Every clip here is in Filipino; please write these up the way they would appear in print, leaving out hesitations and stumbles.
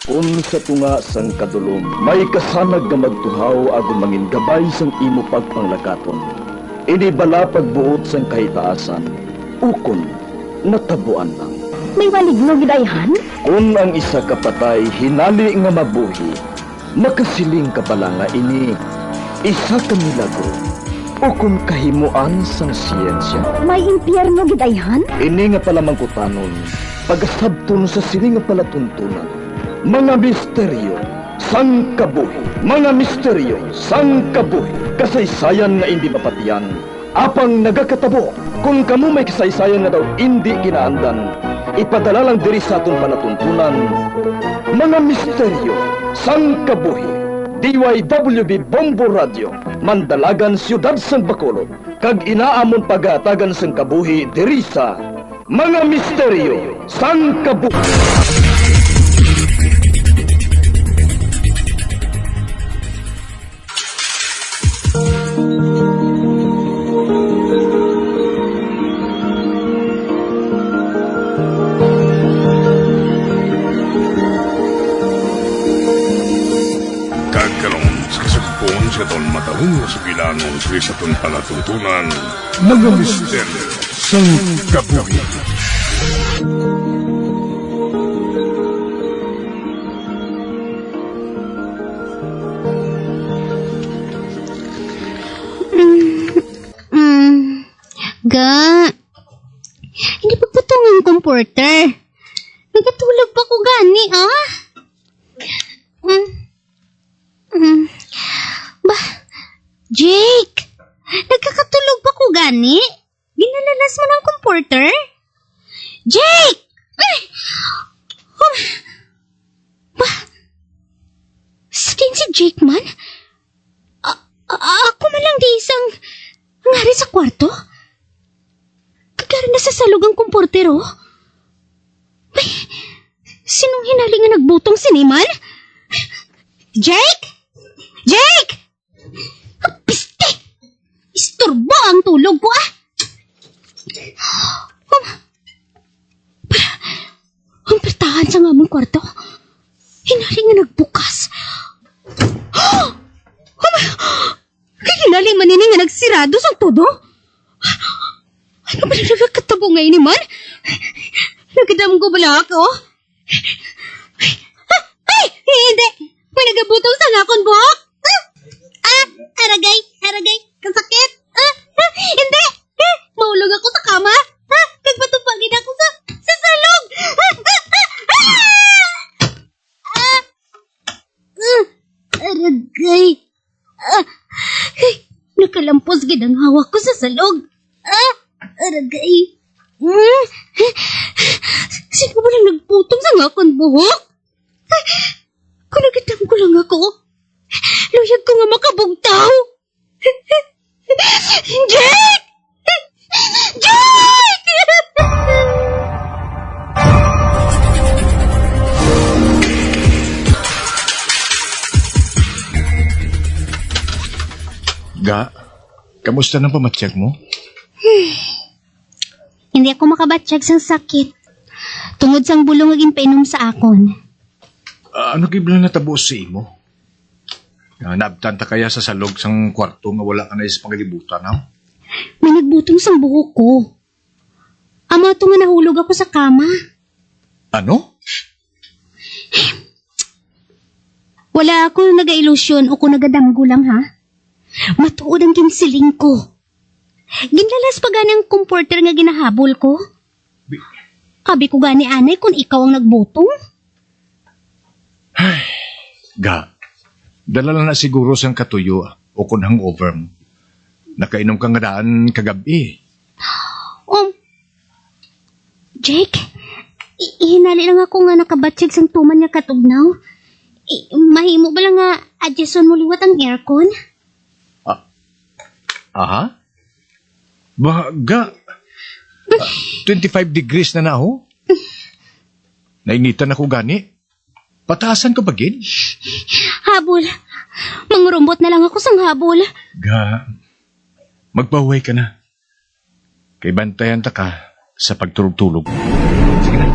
Kung sa tunga sang kadulom, may kasanag nga magtuhaw agon mangin gabay sang imo pagpanglakaton. Ini bala pagbuot sang kahitaasan, ukon natabuan lang. May maligno gidayhan? Kung ang isa kapatay hinali nga mabuhi, makasiling ka pala nga ini isa ka milagro o kung kahimuan sang siyensya. May impyerno gidayhan? Ini nga pala mangkutanon, pagasabton sa siling nga palatuntunan. Mga misteryo, sang kabuhi. Mga misteryo, sang kabuhi. Kasaysayan nga hindi mapatiyan. Apang nagakatabo, kung kamo may kasaysayan nga daw hindi ginaandan, ipadala lang diri sa aton palatuntunan. Mga misteryo, sang kabuhi. DYWB Bombo Radio, Mandalagan, Siyudad San Bacolod. Kag inaamon pagatagan sang kabuhi diri sa Mga Misteryo, sang kabuhi. Sa ton matahong sa bilangon sa ton palatuntunan, mga misteryo sang kabuhi. Ga, hindi pa putong ang comforter. Nagkatulog pa ko gani, ah? Jake! Nagkakatulog pa ko gani? Ginalalas mo ng comforter? Jake! Skin si Jake man? Ako malang di isang ngari sa kwarto? Kagara na sa salog ang comforter, oh? Ay, sinong hinali nga nagbutong siniman? Jake! Jake! Piste! Istorbo ang tulog ko, ah! Ang pertahan sa nga mong kwarto. Hinali nga nagbukas. Kaya hinali manini nga nagsirado sa todo. Ano ba nagkatabo ngayon ni man? Nagkadam ko bala ako? Ay! Hindi! May nagabutong sa ngakon buhok! Aragay, kasakit. Hindi. Maulog ako sa kama. Kagpatupagin ako sa salog. Aragay. Nakalampos gid ang hawak ko sa salog. Aragay. Sino ba lang nagputong sa ngakon buhok? Kung nagitam ko lang ako, luyag ko nga makabugtaw. Jake! Jake! Ga, kamusta ng pamatsyag mo? Hindi ako makabatsyag sang sakit. Tungod sang bulong aging painom sa akon. Ano kiblang natabo sa imo? Naabtan ta kaya sa salog sang kwarto nga wala ka na sa pangalibutan, ha? May nagbutong sang buhok ko. Amo ito nga nahulog ako sa kama. Ano? Wala ako nag-ilusyon o kung nagadamgo lang, ha? Matuod ang ginsiling ko. Ginlalas pa gani ang comforter nga ginahabol ko. Kabi ko gani anay kung ikaw ang nagbutong. Ay, Ga, dala na siguro sang katuyo o kung hangover mo. Nakainom kang daan kagabi. Jake, ihinali lang ako nga nakabatsig sang tuman nga katugnaw. Mahimo ba lang nga adyason mo liwat ang aircon? Aha? Ga, 25 degrees na ho. Nainitan ako gani. Pataasan ko ba gin? Habol. Mangurumbot na lang ako sang habol. Ga, magpahuway ka na. Kay bantayan ta ka sa pagtulog-tulog. Sige na.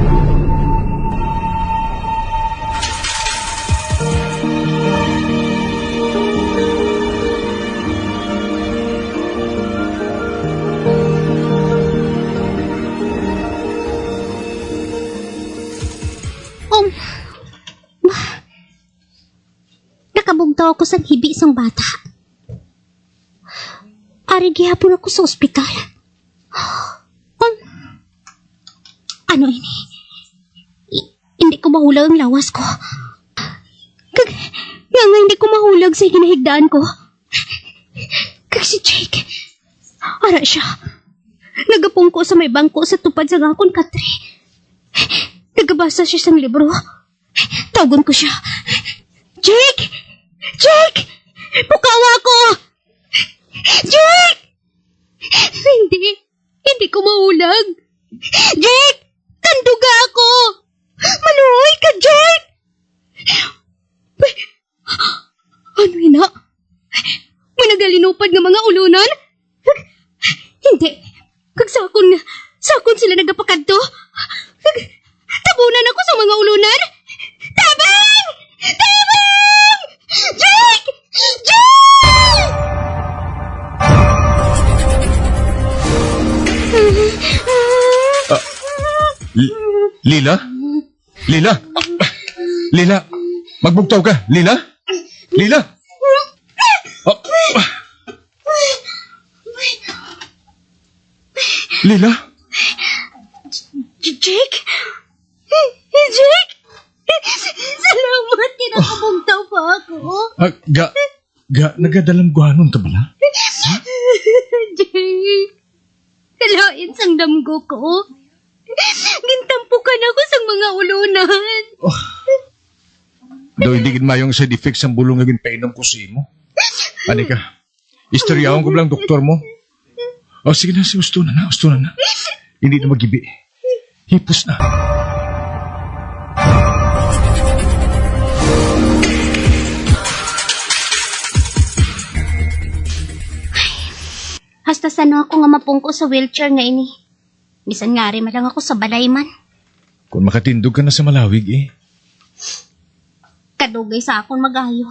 nagbugtaw ako sa hibi isang bata. Ari gihapon ako sa ospital. Ano ini? Hindi ko mahulag ang lawas ko. Nga hindi ko mahulag sa ginahigdaan ko. Kag si Jake. Ara siya. Nagapungko sa may bangko sa tupad sa gakon katri. Nagabasa siya sa libro. Tawagon ko siya. Jake! Jake! Pukawa ko! Jake! Hindi ko mahulag. Jake! Kanduga ako! Maluhoy ka, Jake! Ano ina? May nagalinupad ng mga ulunan? Hindi. Kag sakon sila nagapakadto. Tabunan ako sa mga ulunan. Tabang! Tabang! Jake! Jake! Lila? Lila? Lila? Magbugtaw ka, Lila? Lila? Oh. Lila? Jake? Jake? Salamat, kinakabugtaw pa ako. Nagadalamguhanon ka bala? Jake, kalain sang damgo ko. Gintampukan ako sa mga ulunan. Daw hindi mayong side effects ang bulong nga ginpainom ko si mo. Ani ka, istoryahon ko lang doktor mo. Sige na, gusto na na. Hindi na magibi. Hipos na. Hasta sano ako nga mapungko sa wheelchair nga ini. Bisan nga rin malang ako sa balay man. Kung makatindog ka na sa malawig Kadugay sa akong magayo.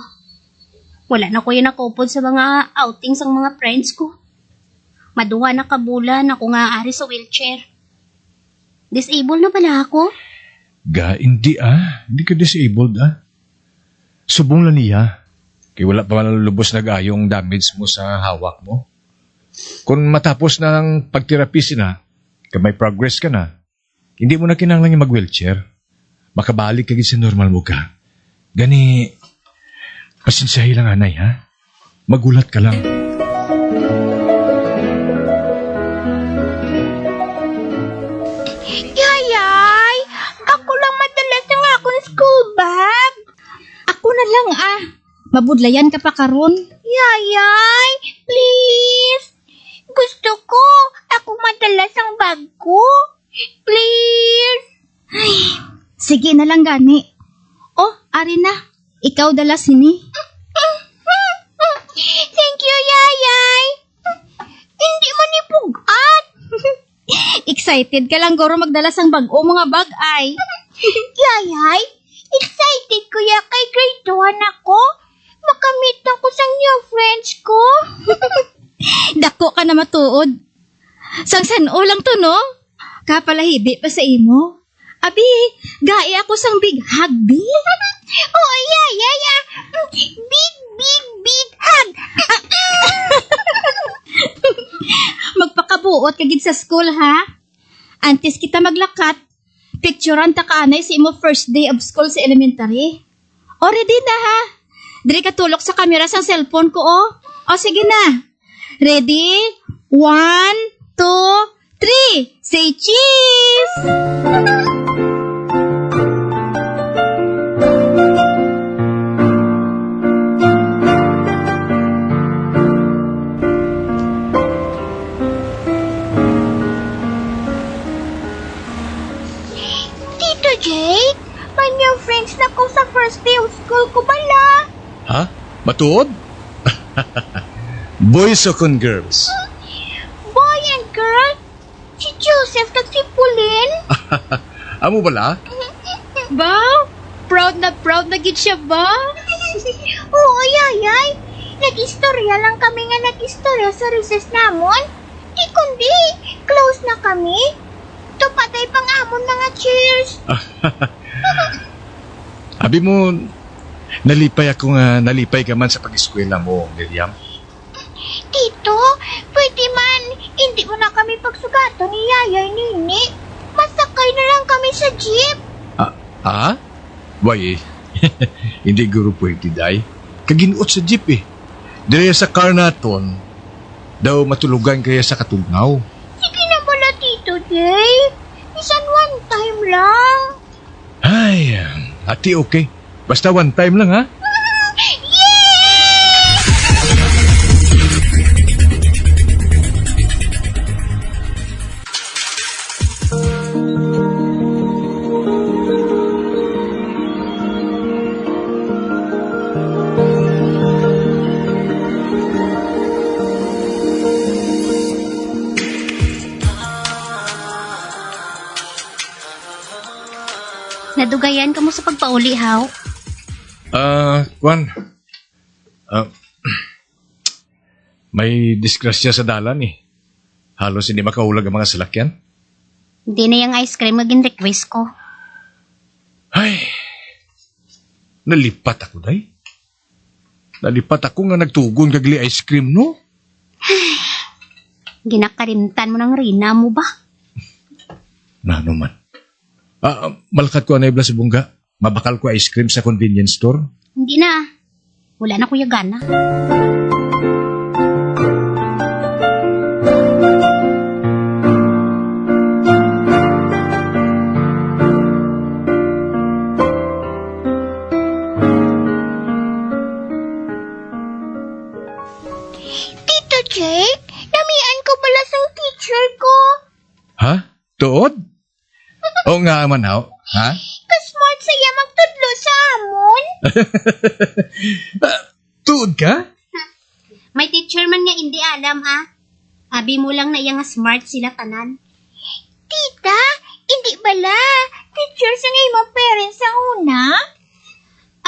Wala na ko yung nakupod sa mga outings ang mga friends ko. Maduha na kabulan ako nga ari sa wheelchair. Disabled na pala ako? Hindi Hindi ka disabled Subong lang niya. Kaya wala pa malulubos na gayong damage mo sa hawak mo. Kung matapos na ang pagtherapy na, kung may progress ka na, hindi mo na kinanglan yung mag-wheelchair. Makabalik ka sa normal mo ka. Gani, pasensyahin lang anay Magulat ka lang. Yayay! Ako lang madalas ng akong school bag. Ako na lang Mabudlayan ka pa karon. Yayay! Please! Gusto ko! Ako madalas ang bag ko! Please! Sige na lang gani. Oh, ari na. Ikaw dala sini. Thank you, Yayay! Hindi man ipugat! Excited ka lang goro magdala sang bag-o mga bag-ay. Yayay, excited kuya kay grade 1 ako. Makamit ako sa new friends ko. Dako ka na matuod. Sang sano lang to no? Kapalahibi pa sa imo. Abi, gai ako sang big hug, bi. Oh, Yayay! Big hug! Magpakabuot ka gid sa school ha. Antes kita maglakat, picturean ta kaanay sa imo first day of school sa elementary. O ready na ha. Diri ka tulok sa camera sang cellphone ko O sige na. Ready? 1, 2, 3. Say cheese! Tito Jake, may new friends na ko sa first day of school ko bala. Matuod? Boys o con girls? Boy and girl, si Joseph at si Pauline. Amo bala? Ba? Proud na gid siya ba? Oo, Yayay. Nag-istorya lang kami nga nag-istorya sa recess namon. Di kundi, close na kami. Tupatay pang amon mga cheers. Abi mo, Nalipay ako nga, nalipay ka man sa pag-eskwela mo, Miriam. Tito, pwede man. Hindi mo na kami pagsugato ni Yayay Nini. Masakay na lang kami sa jeep. Ha? Why eh? Hindi guro pwede, day. Kaginuot sa jeep eh. Dire sa car naton, daw matulugan kaya sa katungaw. Sige na pala, Tito Jay. Isan one time lang. Ay, ati okay. Basta one time lang ha. Nadugayan ka mo sa pagpauli, haw? Juan. May disgrasya sa dalan eh. Halos hindi makaulag ang mga salakyan. Hindi na yung ice cream maging request ko. Ay, nalipat ako, day. Nalipat ako nga nagtugon kagli ice cream, no? Ginakarimtan mo ng rina mo ba? Nano man. Malkat ko anay sa bungga. Mabakal ko ice cream sa convenience store. Hindi na. Wala na kuya gana. Tito Jake, namian ko pala sa teacher ko. Ha? Tuod? Oo nga man, haw. Ha? Kasmart saya magtudlo sa amon. Tuod ka? May teacher man nga hindi alam, ha? Abi mo lang na iya nga smart sila tanan. Tita, hindi bala. Teacher sa nga imong parents sa una.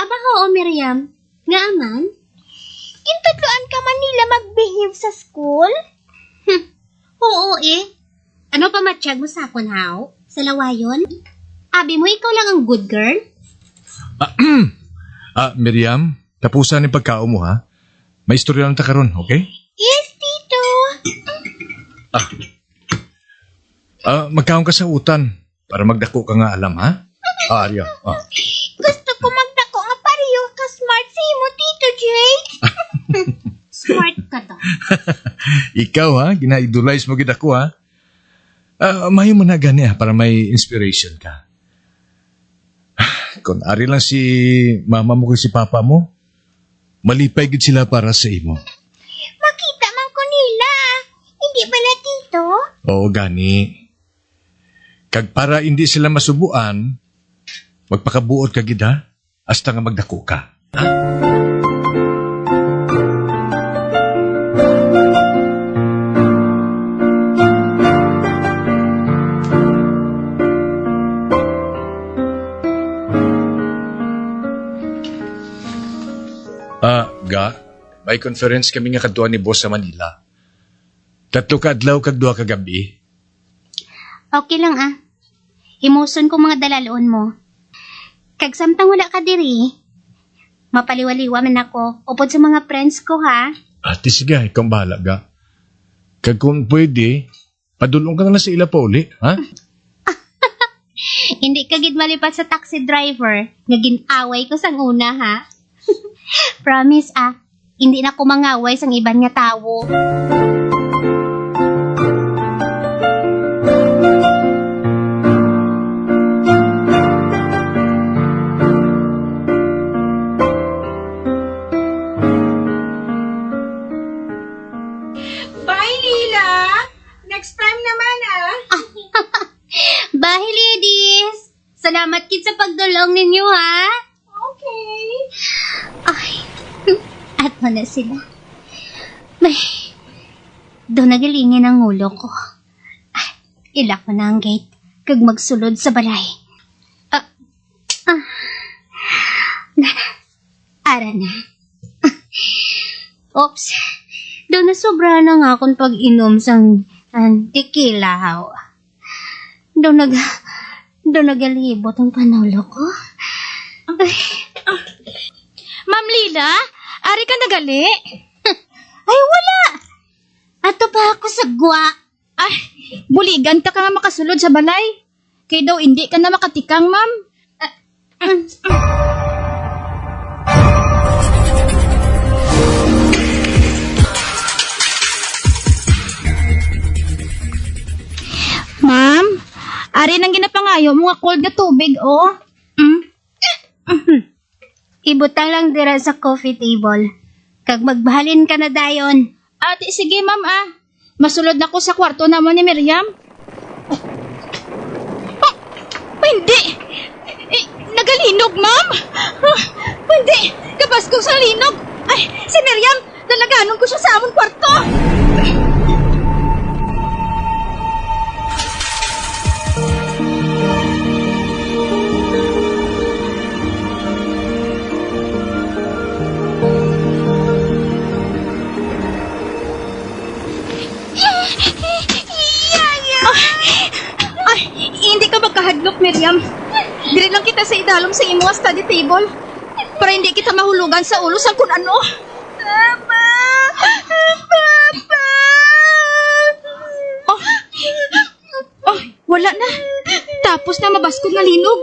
Aba oo, Miriam. Nga aman? Intudloan ka man nila mag-behave sa school. Oo eh. Ano pa matsyag mo sa akon, haw? Sa lawayon? Abi mo, ikaw lang ang good girl? Miriam, tapusan ni pagkao mo, ha? May istorya lang ta karon, okay? Yes, Tito. Magkaon ka sa utan para magdako ka nga alam, ha? Arya. Gusto ko magdako nga pareho ka smart sa imo, Tito Jay. Smart ka to. Ikaw, ha? Gina-idolize mo gid ako, ha? Mayo mo na gani, ha? Para may inspiration ka. Kung ari lang si mama mo kung si papa mo, malipay gid sila para sa imo. Makita man ko nila. Hindi bala, Tito? Oo, gani. Kag para hindi sila masubuan, magpakabuot ka gid, ha? Hasta nga magdako ka. Ha? May conference kami nga kadtuan ni boss sa Manila. 3 ka adlaw kag 2 ka gabi. Okay lang ah. Himuson ko mga dalaloon mo. Kag samtang wala ka diri, mapaliwaliwa man ako upod sa mga friends ko ha. Ate sige, ikaw ang bahala ga. Kag kung pwede, padulong ka na lang sa ila pa uli, ha? Hindi ka gid malipat sa taxi driver nga ginaway ko sang una ha. Promise ah, hindi na ko mangaway sang iban nga tawo. Bye, Lila! Next time naman, ah! Bye ladies! Salamat kid sa pagdulong ninyo ha. Okay. Ay, at mo na sila. May, doon nagalingin ang ulo ko. Ay, ilak mo na ang gate, kag magsulod sa balay. Ara na. Oops, doon na sobra na nga akong pag-inom sang tequila, haw. Doon nagalibot ang panalo ko. Ay, Dalila, ari ka nagali? Ay, wala. Ato pa ako sa gwa. Ay, buligan ka nga makasulod sa balay. Kay daw hindi ka na makatikang, ma'am. Ma'am, ari nang ginapangayo mga cold na tubig, oh. Ibutang lang dira sa coffee table. Kag magbahalin ka na dayon. Ate, sige, ma'am, ah. Masulod na ko sa kwarto naman ni Miriam. Oh, hindi! Nagalinog, ma'am! Hindi! Kabas ko sa linog! Ay, si Miriam! Nalaganon ko siya sa amon kwarto! Ay, hindi ka magkahadlok, Miriam. Dili lang kita sa idalom sa imo study table para hindi kita mahulugan sa ulo sa kung ano. Papa! Papa! Oh, wala na. Tapos na mabaskog na linog.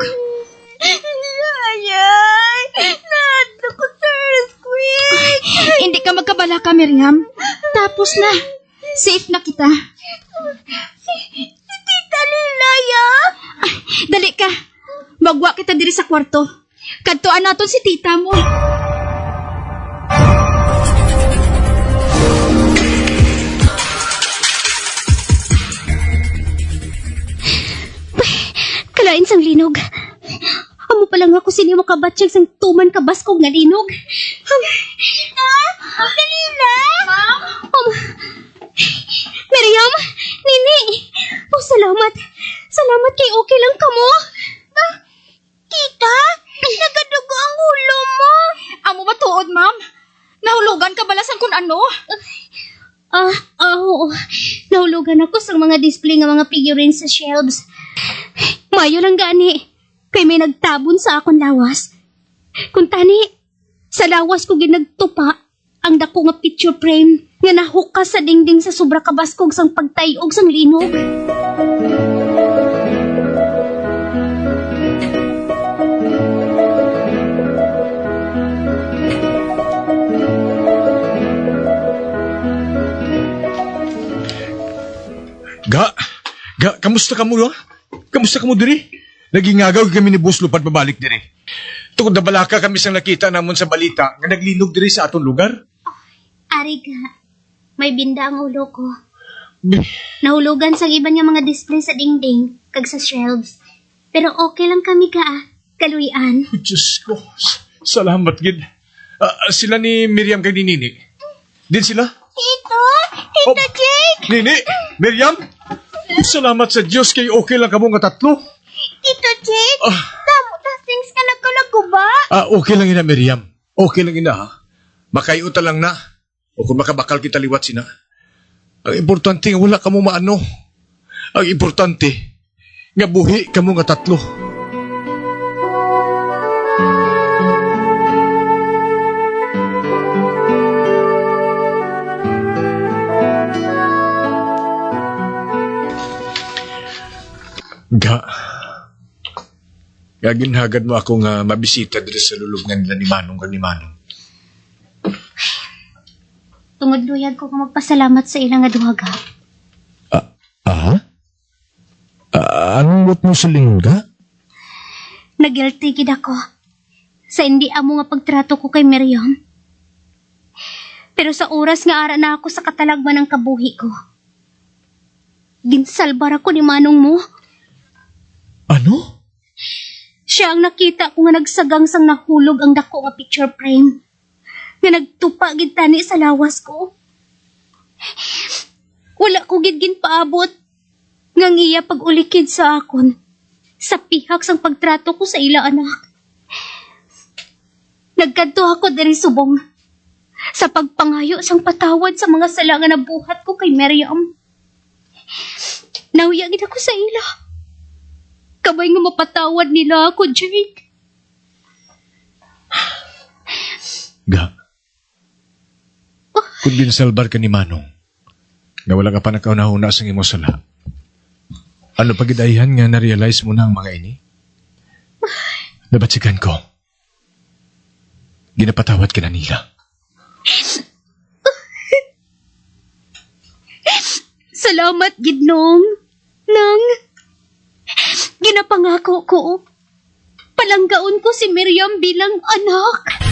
Ayay! Nato ko sa earthquake! Hindi ka magkabalaka, Miriam. Tapos na. Safe na kita. Si Tita Lilaya? Ay, dali ka. Magwa kita diri sa kwarto. Kadtuan naton si tita mo. Kalain sang linog. Amo pa lang ako sini makabatsyag sang tuman kabaskog nga linog. Dalila? Ma'am? Miriam! Nini! Oh, salamat. Salamat kay okay lang ka mo. Tita? Nagadugo ang ulo mo. Amo ba tuod, ma'am? Nahulugan ka balasan kung ano? Oo. Nahulugan ako sa mga display nga mga figurines sa shelves. Mayo lang gani. Kay may nagtabon sa akong lawas. Kung tani, sa lawas ko ginagtupa ang dako nga picture frame nga nahukas sa dingding sa sobra kabaskog sang pagtayog sang linog. Kamusta ka mo, ha? Kamusta ka mo diri? Nagingagaw kami ni Boss Lupad pabalik diri. Tungod na balaka kami sang nakita namon sa balita nga naglinog diri sa aton lugar. Ari ka, may binda ang ulo ko. Nahulugan sa iba niya mga display sa dingding, kag sa shelves. Pero okay lang kami ka, kaluyan. Diyos ko, salamat, gid. Sila ni Miriam kay ni Nini. Din sila? Tito? Tito Jake? Nini, Miriam, salamat sa Diyos kay okay lang kamo nga tatlo. Tito Jake? Damo things ka nagkalago ba? Okay lang ina, Miriam. Okay lang ina, ha? Makayuta lang na. O kung makabakal kita liwat sina. Ang importante nga wala kamo maano. Ang importante nga buhi kamo nga tatlo. Ginhagad mo ako nga mabisita dito sa lulubngan nila ni Manong kag ni Manong. Tungod luyag ko magpasalamat sa ilang nga duhaga. Anong buot mo sa lingga? Nagilty gid ako sa hindi amo nga pagtrato ko kay Miriam. Pero sa oras nga ara na ako sa katalagman ng kabuhi ko, ginsalbar ako ni Manong mo. Ano? Siya ang nakita ko nga nagsagang sang nahulog ang dako nga picture frame nga nagtupa gid tani sa lawas ko. Wala ko gid ginpaabot nga iya pag-ulikid sa akon sa pihak sang pagtrato ko sa ila anak. Nagkadto ako diri subong sa pagpangayo sang patawad sa mga sala nga nabuhat ko kay Miriam. Nahuya gid ako sa ila. Kabay nga mapatawad nila ako, Jake. Ga. Kung ginsalbar ka ni Manong, nga wala ka pa nakaunahuna sa imo sala, ano pagidayan nga na-realize mo na ang mga ini? Nabatsikan ko. Ginapatawad ka na nila. Salamat, Gidnong. Nang, ginapangako ko. Palanggaon ko si Miriam bilang anak.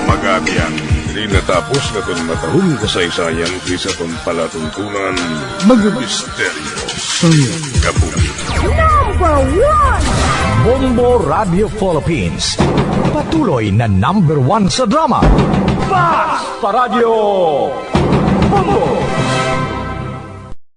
Magabiang, di natapos na itong matahong kasaysayan kaysa itong palatuntunan, mga misteryo sa kabuhi. Bombo Radio Philippines. Patuloy na #1 sa drama. Fast Paradyo Bombo!